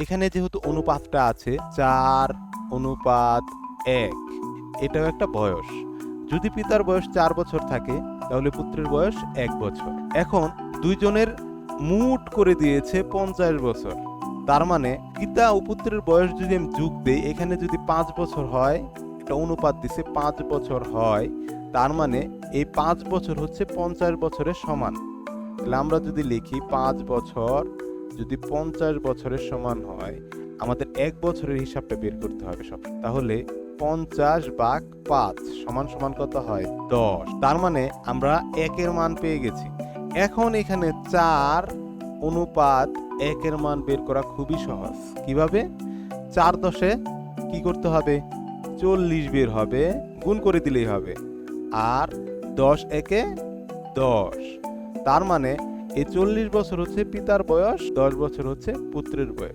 এখানে যেহেতু অনুপাতটা আছে 4:1, এটাও একটা বয়স। যদি পিতার বয়স 4 বছর থাকে তাহলে পুত্রের বয়স 1 বছর। এখন দুইজনের মুঠ করে দিয়েছে 50 বছর। তার মানে পিতা ও পুত্রের বয়স যদি আমি যোগ দেই, এখানে যদি 5 বছর হয়, একটা অনুপাত দিছে 5 বছর হয়, তার মানে এই 5 বছর হচ্ছে 50 বছরের সমান। তাহলে আমরা যদি লিখি 5 বছর যদি 50 বছরের সমান হয়, আমাদের 1 বছরের হিসাবটা বের করতে হবে সব। তাহলে 50/5 সমান সমান কত হয়? 10। তার মানে আমরা 1-এর মান পেয়ে গেছি। এখন এখানে 4:1-এর মান বের করা খুবই সহজ। কিভাবে? 4×10 কি করতে হবে? 40 বের হবে, গুণ করে দিলেই হবে। আর 10×1 10। তার মানে এই 40 বছর হচ্ছে পিতার বয়স, 10 বছর হচ্ছে পুত্রের বয়স।